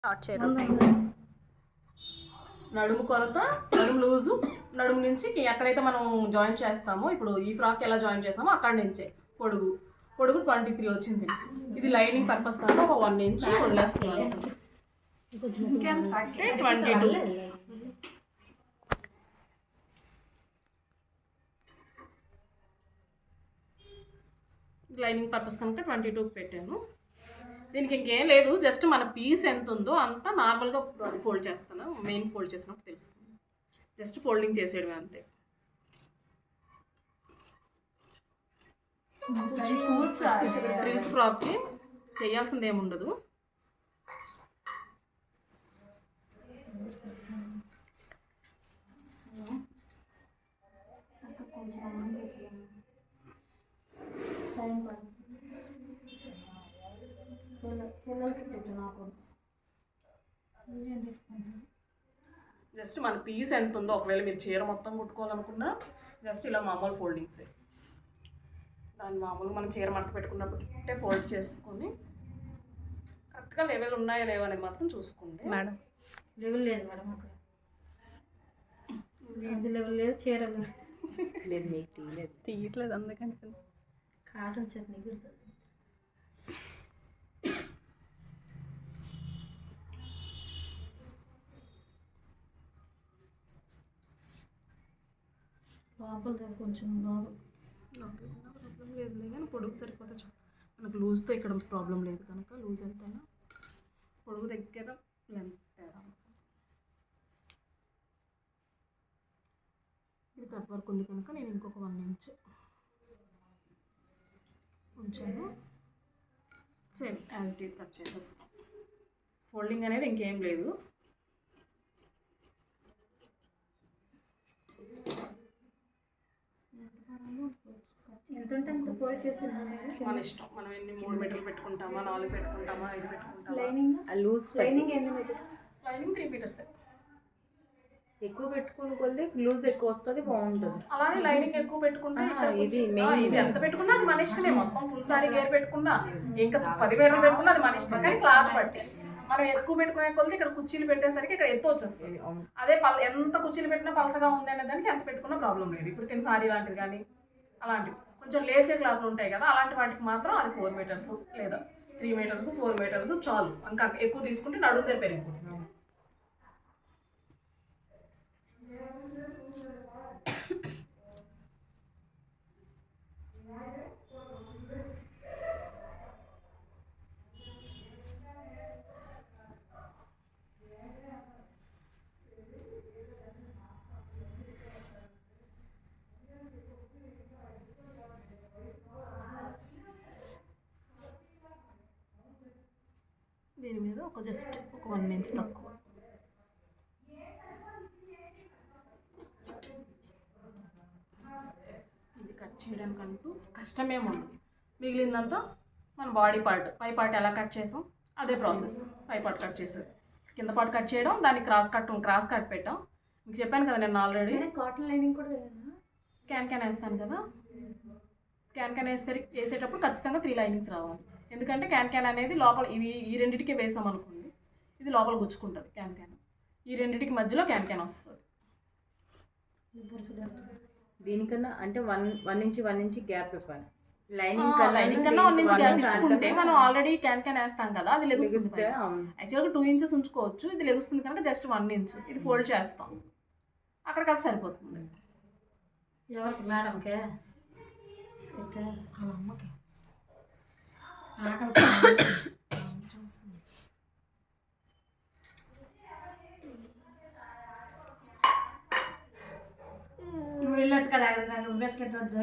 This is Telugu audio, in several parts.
స్టార్ట్ చేద్దాం. నడుము కొలత, నడుము లూజు, నడుము నుంచి ఎక్కడైతే మనం జాయిన్ చేస్తామో, ఇప్పుడు ఈ ఫ్రాక్ ఎలా జాయిన్ చేస్తామో అక్కడి నుంచే పొడుగు 23 వచ్చింది. ఇది లైనింగ్ పర్పస్ కాదు, ఒక 1 ఇంచ్ వదిలేస్తున్నాను. 22 లైనింగ్ పర్పస్ కనుక 22 పెట్టాను. దీనికి ఇంకేం లేదు, జస్ట్ మన పీస్ ఎంత ఉందో అంత నార్మల్గా అది ఫోల్డ్ చేస్తాను. మెయిన్ ఫోల్డ్ చేసినప్పుడు తెలుస్తుంది, జస్ట్ ఫోల్డింగ్ చేసేయడమే అంతే. ఫ్రీజ్ ఫ్రాక్కి చేయాల్సింది ఏముండదు. జస్ట్ మన పీస్ ఎంత ఉందో, ఒకవేళ మీరు చీర మొత్తం కుట్టుకోవాలనుకున్నా జస్ట్ ఇలా మామూలు ఫోల్డింగ్సే. దాన్ని మామూలు మనం చీర మడత పెట్టుకున్నప్పుడు ఫోల్డ్ చేసుకొని కరెక్ట్గా లెవెల్ ఉన్నాయో లేవో అనేది మాత్రం చూసుకోండి. మేడం లెవెల్ లేదు మేడం, లెవెల్ లేదు, చీర లేదు, మీకు తీయట్లేదు అందుకని కాటన్ చట్నీ కుడుతుంది. లోపల కొంచెం ప్రాబ్లం లేదు కానీ పొడుగు సరిపోతే మనకు లూజ్తో ఇక్కడ ప్రాబ్లం లేదు కనుక లూజ్ ఎంతైనా పొడుగు దగ్గర లెంత్ తేడా. ఇది కట్ వర్క్ ఉంది కనుక నేను ఇంకొక 1 ఇంచ్ ఉంచాను. Same as it is cut చేసేస్తాను. ఫోల్డింగ్ అనేది ఇంకేం లేదు. మన ఇష్టం, మనం ఎన్ని 3 మీటర్లు పెట్టుకుంటామా, 4 పెట్టుకుంటామా, 5 పెట్టుకుంటామా. లైనింగ్ ఎన్ని మీటర్స్? Lining 3 meters. ఎక్కువ పెట్టుకుని కొద్ది లూజ్ ఎక్కువ వస్తుంది, బాగుంటుంది. అలానే లైనింగ్ ఎక్కువ పెట్టుకుంటే ఇది ఎంత పెట్టుకున్నా అది మన ఇష్టమే. మొత్తం ఫుల్ సారీ వేరు పెట్టుకున్నా, ఇంకా 10 మీటర్లు పెట్టుకున్నా అది మన ఇష్టం. కానీ క్లాత్ బట్టి మనం ఎక్కువ పెట్టుకునే కొద్ది ఇక్కడ కుర్చీలు పెట్టేసరికి ఇక్కడ ఎత్తు వచ్చేస్తుంది. అదే ఎంత కుర్చీలు పెట్టినా పలచగా ఉంది అనే దానికి ఎంత పెట్టుకున్నా ప్రాబ్లం లేదు. ఇప్పుడు తిన సారీ లాంటిది కానీ అలాంటివి కొంచెం లేచే క్లాత్లు ఉంటాయి కదా, అలాంటి వాటికి మాత్రం అది 4 మీటర్స్ లేదా 3 మీటర్స్ 4 మీటర్స్ చాలు. ఇంకా ఎక్కువ తీసుకుంటే నడుము దగ్గర పెరిగిపోతుంది. దీని మీద జస్ట్ ఒక 1 ఇంచ్ తక్కువ. ఇది కట్ చేయడానికంటూ కష్టమేముంది. మిగిలిందంతా మన బాడీ పార్ట్, పై పార్ట్ ఎలా కట్ చేసాం అదే ప్రాసెస్. పై పార్ట్ కట్ చేసేది, కింద పార్ట్ కట్ చేయడం, దానికి క్రాస్ కట్ పెట్టాం. మీకు చెప్పాను కదా నేను ఆల్రెడీ. కాటన్ లైనింగ్ కూడా క్యాన్ వేస్తాను కదా, క్యాన్ వేసేటప్పుడు ఖచ్చితంగా 3 లైనింగ్స్ రావాలి. ఎందుకంటే క్యాన్ అనేది లోపల ఈ రెండింటికి వేసాం అనుకోండి, ఇది లోపల గుచ్చుకుంటుంది. క్యాన్ ఈ రెండింటికి మధ్యలో క్యాన్ వస్తుంది. దీనికన్నా అంటే 1 ఇంచ్ గ్యాప్ ఇవ్వాలి. లైనింగ్ కన్నా 1 ఇంచ్ గ్యాప్ ఇచ్చుకుంటే మనం ఆల్రెడీ క్యాన్ వేస్తాం కదా, అది లెగుస్తుంది. యాక్చువల్గా 2 ఇంచెస్ ఉంచుకోవచ్చు, ఇది లెగుస్తుంది కనుక జస్ట్ 1 ఇంచ్ ఇది ఫోల్డ్ చేస్తాం, అక్కడికి అది సరిపోతుంది. ఎవరికి మేడంకే బిస్కెట్ అమ్మకి నువ్వు వెళ్ళొచ్చు కదా, బిస్కెట్ వద్దు.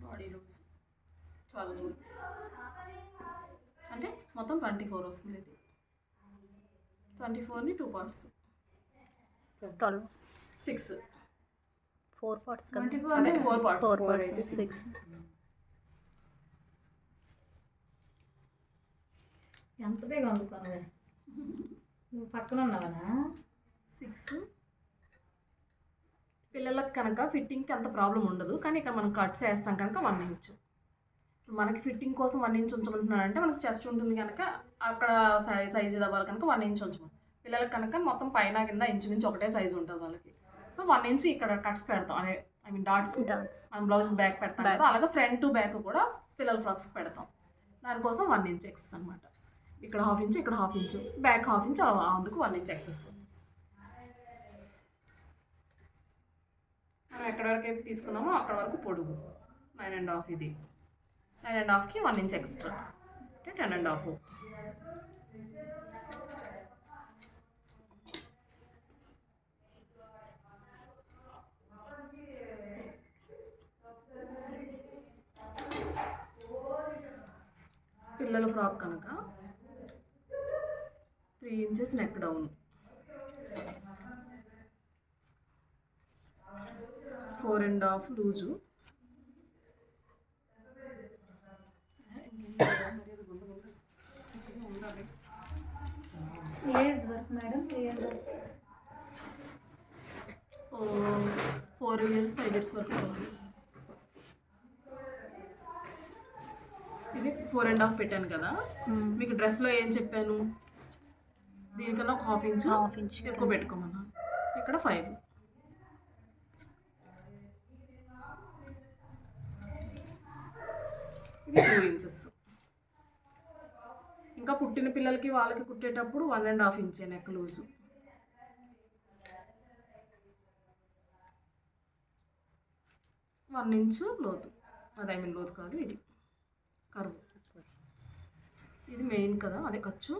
బాడీ లూజ్ చాలా లూజ్ అంటే మొత్తం 24 వస్తుంది. ఇది 24ని 2 పార్ట్స్, 12 6 4 parts. 4 parts 4 parts 6. ఎంత బేగా అందుకున్నావే నువ్వు పక్కన ఉన్నావనా 6. పిల్లలకు కనుక ఫిట్టింగ్కి అంత ప్రాబ్లం ఉండదు, కానీ ఇక్కడ మనం కట్స్ వేస్తాం కనుక 1 ఇంచ్. మనకి ఫిట్టింగ్ కోసం 1 ఇంచ్ ఉంచమంటున్నారంటే మనకి చెస్ట్ ఉంటుంది కనుక అక్కడ సైజ్ అవ్వాలి కనుక 1 ఇంచ్ ఉంచమని. పిల్లలకి కనుక మొత్తం పైన కింద ఇంచుమించు ఒకటే సైజు ఉంటుంది వాళ్ళకి. సో 1 ఇంచ్ ఇక్కడ కట్స్ పెడతాం, అదే ఐ మీన్ డాట్స్ మనం బ్లౌజ్ బ్యాక్ పెడతాం కదా, అలాగే ఫ్రంట్ టు బ్యాక్ కూడా పిల్లల ఫ్రాక్స్కి పెడతాం. దానికోసం 1 ఇంచ్ ఎక్సెస్ అనమాట. ఇక్కడ 1/2 ఇంచ్, ఇక్కడ 1/2 ఇంచ్, బ్యాక్ 1/2 ఇంచ్, అందుకు 1 ఇంచ్ ఎక్సెస్. మనం ఎక్కడి వరకు అయితే తీసుకున్నామో అక్కడ వరకు పొడుగు 9.5. ఇది 9.5కి 1 ఇంచ్ ఎక్స్ట్రా అంటే 10.5. పిల్లల ఫ్రాక్ కనుక 3 inches neck down, 4.5 loose, age work madam 4 years 5 years వరకు ఉంది. ఇది 4.5 పెట్టాను కదా. మీకు డ్రెస్లో ఏం చెప్పాను, దీనికన్నా ఒక 1/2 ఇంచ్ ఎక్కువ పెట్టుకోమన్నా. ఇక్కడ 5. ఇది 2 ఇంచెస్. ఇంకా పుట్టిన పిల్లలకి వాళ్ళకి కుట్టేటప్పుడు 1.5 inch neck loose. One inch లోతు, అది ఐ మీన్ లోతు కాదు, ఇది కరువు. ఇది మెయిన్ కదా, అదే ఖర్చు.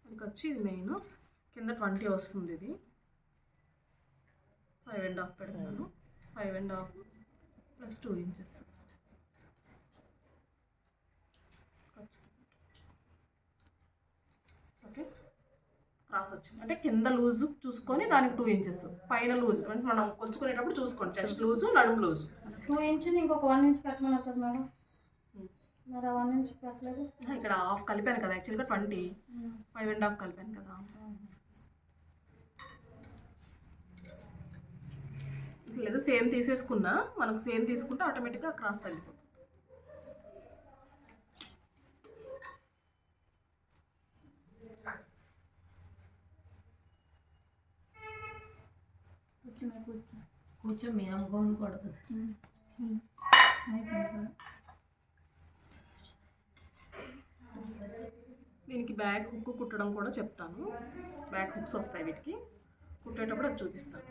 అది ఖర్చు, ఇది మెయిన్. కింద 20 వస్తుంది. ఇది 5.5 పెడతాను. 5.5 ప్లస్ 2 ఇంచెస్ ఓకే. క్రాస్ వచ్చింది అంటే కింద లూజు చూసుకొని దానికి 2 ఇంచెస్, పైన లూజ్ అంటే మనం కొలుచుకునేటప్పుడు చూసుకోండి. చెస్ట్ లూజు, నడుము లూజు. 2 ఇంచ్ ఇంకొక 1 ఇంచ్ పెట్టమన్నారు కదా మేడం, మరి 1 ఇంచ్ పెట్టలేదు. ఇక్కడ 1/2 కలిపాను కదా, యాక్చువల్గా 20, 5.5 కలిపాను కదా. లేదు సేమ్ తీసేసుకున్నా, మనకు సేమ్ తీసుకుంటే ఆటోమేటిక్గా క్రాస్ తగ్గిపోతుంది. కూర్చో మీ అమ్మగోని కొడుతుంది. దీనికి బ్యాక్ హుక్ కుట్టడం కూడా చెప్తాను. బ్యాక్ హుక్స్ వస్తాయి వీటికి, కుట్టేటప్పుడు అది చూపిస్తాను.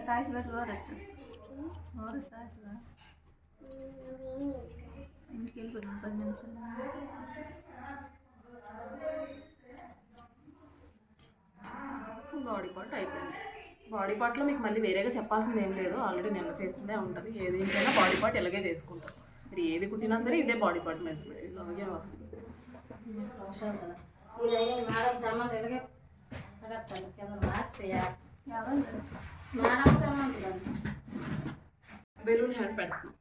కాసి పెట్టి ఓరచ్చు ఓరచ్చు ఇంటికి వెళ్ళిపోయింది 10 నిమిషాలు. బాడీ పార్ట్ అయిపోయింది. బాడీ పార్ట్లో మీకు మళ్ళీ వేరేగా చెప్పాల్సింది ఏం లేదు, ఆల్రెడీ నిన్న చేసిందే ఉంటుంది. ఏదేంటైనా బాడీ పార్ట్ ఇలాగే చేసుకుంటాం. మీరు ఏది కుట్టినా సరే ఇదే బాడీ పార్ట్ మెజర్మెంట్ ఇలాగే వస్తుంది. మేడం తెమ్మంటే ఇలాగే పడేస్తాను కింద మాసిపోయాలి. మేడం తెమ్మంటుందండి. బెలూన్ హ్యాండ్ పెడతాం.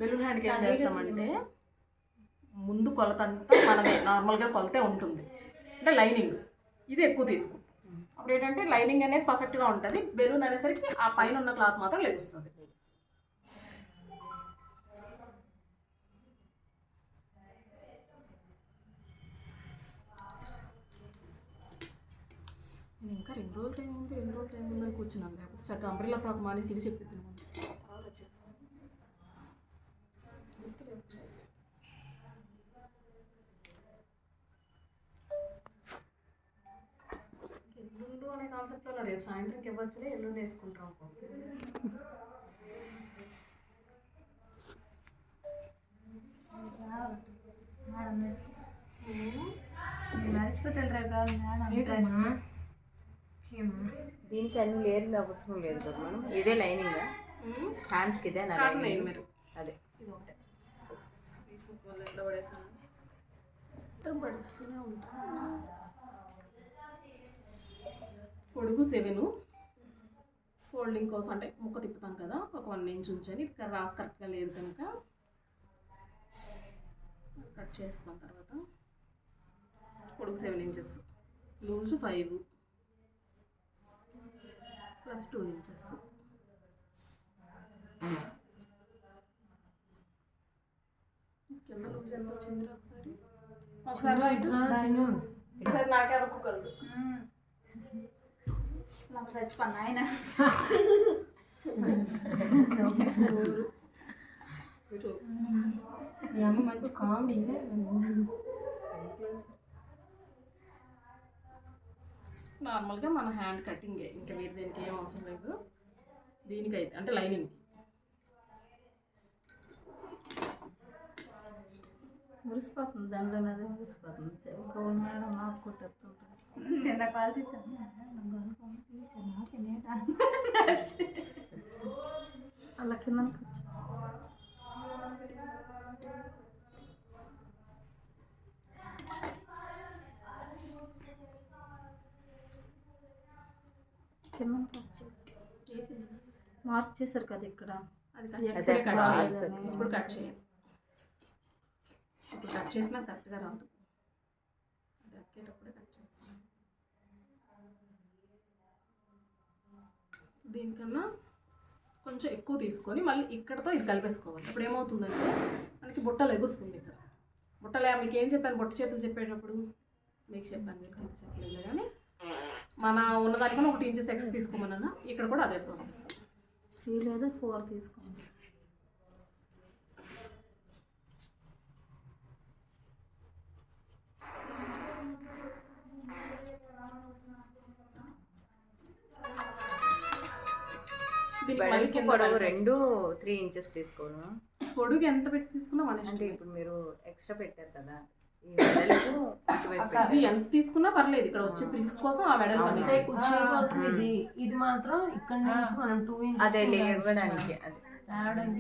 బెలూన్ హ్యాండ్కి ఏం చేస్తామంటే ముందు కొలత అంతా మనదే నార్మల్గా కొలతే ఉంటుంది, అంటే లైనింగ్ ఇది ఎక్కువ తీసుకుంటాం. అప్పుడు ఏంటంటే లైనింగ్ అనేది పర్ఫెక్ట్గా ఉంటుంది, బెలూన్ అనేసరికి ఆ పైన ఉన్న క్లాత్ మాత్రం లెగుస్తుంది. నేను ఇంకా 2 రోజులు టైం ఉంది అని కూర్చున్నాను, లేకపోతే చక్కగా అంబ్రెల్లా ఫ్రాక్ మానేసి ఇది చెప్పిద్దాం తర్వాత వచ్చేది. ఎల్లుండు అనే కాన్సెప్ట్లో రేపు సాయంత్రంకి ఇవ్వచ్చులే, ఎల్లుండి వేసుకుంటాం. మర్చిపోతారు రేపు రాదు మేడం. దీనికి అన్ని లేయర్లు అవసరం లేదు కదా మనం, ఇదే లైనింగ్ హ్యాండ్స్కి ఇదే మీరు అదే ఇది ఒకటే ఎట్లా పడేసాను పడుస్తూనే ఉంటాను. పొడుగు 7, ఫోల్డింగ్ కోసం అంటే ముక్క తిప్పుతాం కదా, ఒక 1 ఇంచ్ ఉంచని రాసి కరెక్ట్గా లేదు కనుక కట్ చేస్తాం. తర్వాత పొడుగు 7 ఇంచెస్, లూజు 5 ప్లస్ 2 ఇంచెస్. కింద లూజ్ ఎంత వచ్చిందిరా ఒకసారి ఒకసారి నాకే అనుకోగలదు. నాకు చచ్చిపోను ఆయన. మంచి కామెడీ. నార్మల్గా మన హ్యాండ్ కటింగే, ఇంకా వేరే దేనికి ఏం అవసరం లేదు. దీనికైతే అంటే లైనింగ్ మురిసిపోతుంది, దాంట్లో అదే మురిసిపోతుంది. గౌన్ మేడం నాకు కుట్టేస్తుంటాను. నిన్న క్వాలిటీ అలా కింద మార్క్ చేశారు కదా ఇక్కడ, అది ఇప్పుడు కట్ చేయాలి. ఇప్పుడు కట్ చేసినా కరెక్ట్గా రాదు, అది అక్కేటప్పుడే కట్ చేస్తాను. దీనికన్నా కొంచెం ఎక్కువ తీసుకొని మళ్ళీ ఇక్కడతో ఇది కలిపేసుకోవాలి. ఇప్పుడు ఏమవుతుందంటే మనకి బుట్టలు ఎగుస్తుంది. ఇక్కడ బుట్టలే మీకు ఏం చెప్పాను, బుట్ట చేతులు చెప్పేటప్పుడు మీకు చెప్పాను, మీకు అంత చెప్పలేదు కానీ మన ఉన్నదానికన్నా 1 ఇంచెస్ ఎక్స్ తీసుకోమన్నా ఇక్కడ కూడా అదే ప్రాసెస్. 3 లేదా 4 తీసుకోండి. పొడవు 2 3 ఇంచెస్ తీసుకోను. పొడుగు ఎంత పెట్టి తీసుకున్నా మన అంటే ఇప్పుడు మీరు ఎక్స్ట్రా పెట్టారు కదా, అది ఎంత తీసుకున్నా పర్లేదు. ఇక్కడ వచ్చే ప్రిల్స్ కోసం ఆ వెడల్పు అంటే కుర్చీల కోసం ఇది మాత్రం ఇక్కడ నుంచి మనం 2 ఇంచెస్ అదే లేవడానికి అదే